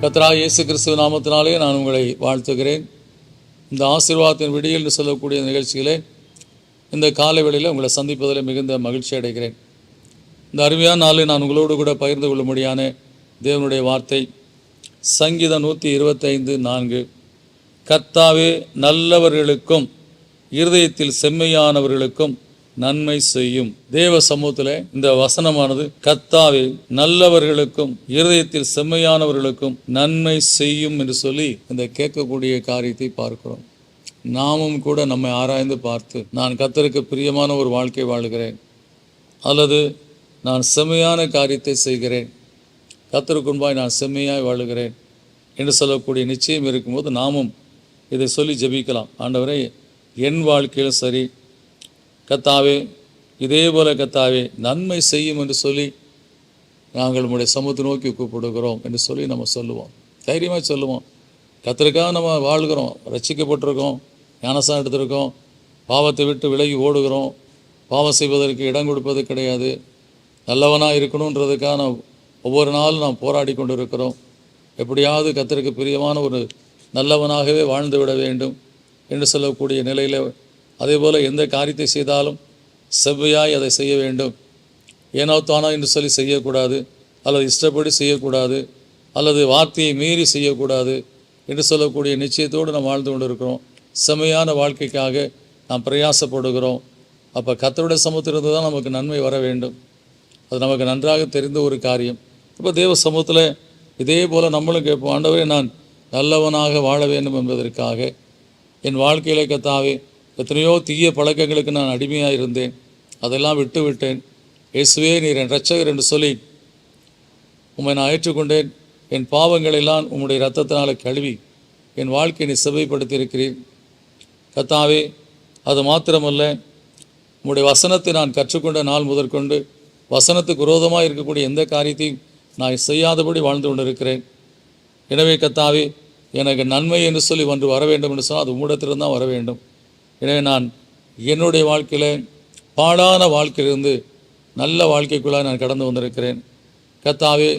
கர்த்தராகிய இயேசு கிறிஸ்துவின் நாமத்தினாலே நான் உங்களை வாழ்த்துகிறேன். இந்த ஆசீர்வாதத்தின் விடியல் என்று சொல்லக்கூடிய நிகழ்ச்சியிலே இந்த காலை வேளையில் உங்களை சந்திப்பதில் மிகுந்த மகிழ்ச்சி அடைகிறேன். இந்த அருமையான நாளில் நான் உங்களோடு கூட பகிர்ந்து கொள்ளும்படியான தேவனுடைய வார்த்தை சங்கீதம் 125:4. கர்த்தாவே நல்லவர்களுக்கும் இருதயத்தில் செம்மையானவர்களுக்கும் நன்மை செய்யும். தேவ சமூகத்தில் இந்த வசனமானது கர்த்தாவே நல்லவர்களுக்கும் இருதயத்தில் செம்மையானவர்களுக்கும் நன்மை செய்யும் என்று சொல்லி இந்த கேட்கக்கூடிய காரியத்தை பார்க்கிறோம். நாமும் கூட நம்மை ஆராய்ந்து பார்த்து, நான் கர்த்தருக்கு பிரியமான ஒரு வாழ்க்கை வாழுகிறேன் அல்லது நான் செம்மையான காரியத்தை செய்கிறேன், கர்த்தருக்கு முன்பாய் நான் செம்மையாய் வாழுகிறேன் என்று சொல்லக்கூடிய நிச்சயம் இருக்கும்போது நாமும் இதை சொல்லி ஜெபிக்கலாம். ஆண்டவரே, என் வாழ்க்கையிலும் சரி கர்த்தாவே இதே போல கர்த்தாவே நன்மை செய்யும் என்று சொல்லி நாங்கள் உம்முடைய சமூகத்தை நோக்கி கூப்பிடுகிறோம் என்று சொல்லி நம்ம சொல்லுவோம். தைரியமாக சொல்லுவோம். கர்த்தருக்காக நம்ம வாழ்கிறோம், ரட்சிக்கப்பட்டிருக்கோம், ஞானஸ்நானம் எடுத்திருக்கோம், பாவத்தை விட்டு விலகி ஓடுகிறோம், பாவம் செய்வதற்கு இடம் கொடுப்பது கிடையாது, நல்லவனாக இருக்கணுன்றதுக்காக நாம் ஒவ்வொரு நாளும் நாம் போராடி கொண்டு இருக்கிறோம். எப்படியாவது கர்த்தருக்கு பிரியமான ஒரு நல்லவனாகவே வாழ்ந்து விட வேண்டும் என்று சொல்லக்கூடிய நிலையில், அதே போல் எந்த காரியத்தை செய்தாலும் செவ்வையாய் அதை செய்ய வேண்டும். ஏனோ தானோ என்று சொல்லி செய்யக்கூடாது, அல்லது இஷ்டப்படி செய்யக்கூடாது, அல்லது வார்த்தையை மீறி செய்யக்கூடாது என்று சொல்லக்கூடிய நிச்சயத்தோடு நாம் வாழ்ந்து கொண்டு இருக்கிறோம். செம்மையான வாழ்க்கைக்காக நாம் பிரயாசப்படுகிறோம். அப்போ கர்த்தருடைய சமூகத்திலிருந்து தான் நமக்கு நன்மை வர வேண்டும். அது நமக்கு நன்றாக தெரிந்த ஒரு காரியம். இப்போ தேவ சமூகத்தில் இதே போல் நம்மளும் கேட்போம், ஆண்டவரே நான் நல்லவனாக வாழ வேண்டும் என்பதற்காக என் வாழ்க்கையில் கர்த்தாவே எத்தனையோ தீய பழக்கங்களுக்கு நான் அடிமையாக இருந்தேன், அதெல்லாம் விட்டு விட்டேன். இயேசுவே நீர் என் இரட்சகர் என்று சொல்லி உம்மை நான் ஏற்றுக்கொண்டேன். என் பாவங்களெல்லாம் உம்முடைய இரத்தத்தினால் கழுவி என் வாழ்க்கையை நீ செவ்வைப்படுத்தி இருக்கிறீர் கர்த்தாவே. அது மாத்திரமல்ல, உம்முடைய வசனத்தை நான் கற்றுக்கொண்ட நாள் முதற்கொண்டு வசனத்துக்கு விரோதமாக இருக்கக்கூடிய எந்த காரியத்தையும் நான் செய்யாதபடி வாழ்ந்து கொண்டு இருக்கிறேன். எனவே கர்த்தாவே, எனக்கு நன்மை என்று சொல்லி ஒன்று வர வேண்டும் என்று சொன்னால் அது உம்மிடத்திலிருந்து தான் வர வேண்டும். எனவே நான் என்னுடைய வாழ்க்கையில் பாடான வாழ்க்கையிலிருந்து நல்ல வாழ்க்கைக்குள்ளாக நான் கடந்து வந்திருக்கிறேன் கர்த்தாவே.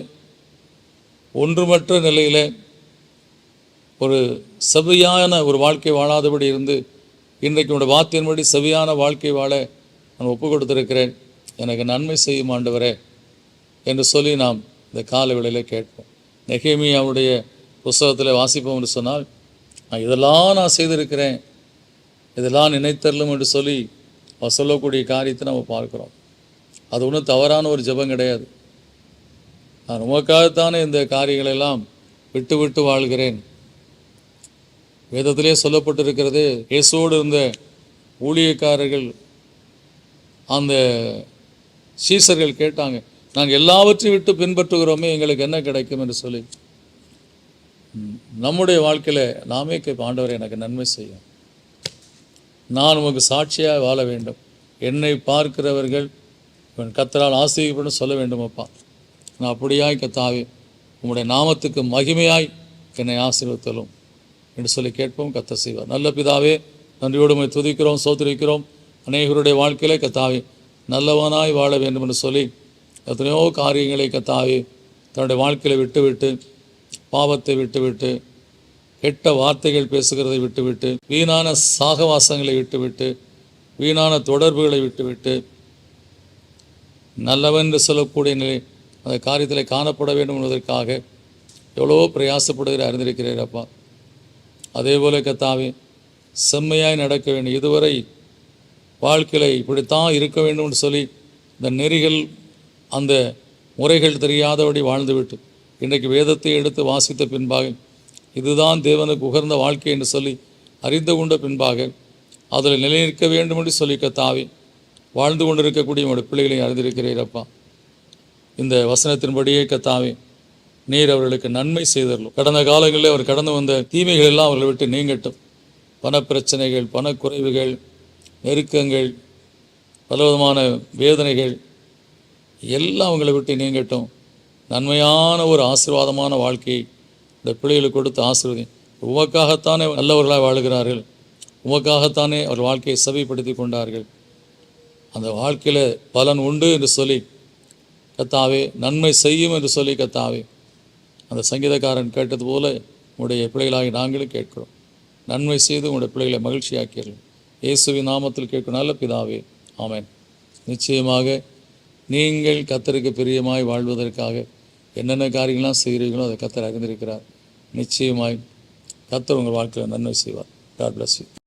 ஒன்றுமற்ற நிலையில் ஒரு செவ்வையான ஒரு வாழ்க்கை வாழாதபடி இருந்து இன்றைக்கு உடைய வார்த்தையின்படி செவ்வையான வாழ்க்கை வாழ நான் ஒப்பு கொடுத்திருக்கிறேன். எனக்கு நன்மை செய்யும் ஆண்டவரே என்று சொல்லி நாம் இந்த கால வேளையில் கேட்போம். நெகேமியாவுடைய புஸ்தகத்தில் வாசிப்போம் என்று சொன்னால், இதெல்லாம் நான் செய்திருக்கிறேன், இதெல்லாம் நினைத்தரலும் என்று சொல்லி அவர் சொல்லக்கூடிய காரியத்தை நம்ம பார்க்குறோம். அது ஒன்றும் தவறான ஒரு ஜெபம் கிடையாது. நான் உமக்காகத்தானே இந்த காரியங்களெல்லாம் விட்டு விட்டு வாழ்கிறேன். வேதத்திலே சொல்லப்பட்டிருக்கிறது, இயேசுவோடு இருந்த ஊழியக்காரர்கள் அந்த சீசர்கள் கேட்டாங்க, நாங்கள் எல்லாவற்றையும் விட்டு பின்பற்றுகிறோமே, எங்களுக்கு என்ன கிடைக்கும் என்று சொல்லி. நம்முடைய வாழ்க்கையில் நாமே கேட்போம், ஆண்டவரே எனக்கு நன்மை செய்யும், நான் உமக்கு சாட்சியாக வாழ வேண்டும், என்னை பார்க்கிறவர்கள் இவன் கர்த்தரால் ஆசீர்வதிக்கப்படும் சொல்ல வேண்டும் அப்பா. நான் அப்படியாய் கர்த்தாவே உம்முடைய நாமத்துக்கு மகிமையாய் என்னை ஆசீர்வதித்தலும் என்று சொல்லி கேட்போம். கர்த்தர் செய்வார். நல்ல பிதாவே, நன்றியோடு உம்மை துதிக்கிறோம், ஸ்தோத்திரிக்கிறோம். அநேகருடைய வாழ்க்கையில கர்த்தாவே நல்லவனாய் வாழ வேண்டும் என்று சொல்லி எத்தனையோ காரியங்களை கர்த்தாவே தன்னுடைய வாழ்க்கையில் விட்டுவிட்டு, பாவத்தை விட்டுவிட்டு, கெட்ட வார்த்தைகள் பேசுகிறதை விட்டுவிட்டு, வீணான சாகவாசங்களை விட்டுவிட்டு, வீணான தொடர்புகளை விட்டுவிட்டு, நல்லவன் என்று சொல்லக்கூடிய நிலை அந்த காரியத்தில் காணப்பட வேண்டும் என்பதற்காக எவ்வளவோ பிரயாசப்படுகிற அறிந்திருக்கிறீரப்பா. அதே போல கர்த்தாவே செம்மையாய் நடக்க வேண்டும். இதுவரை வாழ்க்கையில் இப்படித்தான் இருக்க வேண்டும் என்று சொல்லி இந்த நெறிகள் அந்த முறைகள் தெரியாதபடி வாழ்ந்துவிட்டு இன்றைக்கு வேதத்தை எடுத்து வாசித்த பின்பாக இதுதான் தேவனுக்கு உகர்ந்த வாழ்க்கை என்று சொல்லி அறிந்து கொண்ட பின்பாக அதில் நிலைநிற்க வேண்டும் என்று சொல்லி கர்த்தாவே வாழ்ந்து கொண்டிருக்கக்கூடிய உங்களுடைய பிள்ளைகளை அறிந்திருக்கிறீரப்பா. இந்த வசனத்தின்படியே கர்த்தாவே நீர் அவர்களுக்கு நன்மை செய்தரலும். கடந்த காலங்களில் அவர் கடந்து வந்த தீமைகள் எல்லாம் அவர்களை விட்டு நீங்கட்டும். பணப்பிரச்சனைகள், பணக்குறைவுகள், நெருக்கங்கள், பலவிதமான வேதனைகள் எல்லாம் அவங்களை விட்டு நீங்கட்டும். நன்மையான ஒரு ஆசீர்வாதமான வாழ்க்கையை இந்த பிள்ளைகளுக்கு கொடுத்து ஆசீர்வதி. உமக்காகத்தானே நல்லவர்களாக வாழுகிறார்கள், உமக்காகத்தானே அவர் வாழ்க்கையை செவிப்படுத்தி கொண்டார்கள். அந்த வாழ்க்கையில் பலன் உண்டு என்று சொல்லி கர்த்தாவே, நன்மை செய்யும் என்று சொல்லி கர்த்தாவே அந்த சங்கீதக்காரன் கேட்டது போல உங்களுடைய பிள்ளைகளாகி நாங்களும் கேட்கிறோம். நன்மை செய்து உங்களுடைய பிள்ளைகளை மகிழ்ச்சியாக்கிறோம். இயேசுவின் நாமத்தில் கேட்கும் நல்ல பிதாவே, ஆமென். நிச்சயமாக நீங்கள் கர்த்தருக்கு பிரியமாய் வாழ்வதற்காக என்னென்ன காரியங்கள்லாம் செய்கிறீர்களோ அதை கர்த்தர் அறிந்திருக்கிறார். நிச்சயமாய் கர்த்தர் உங்கள் வாழ்க்கையில் நன்மை செய்வார். God bless you.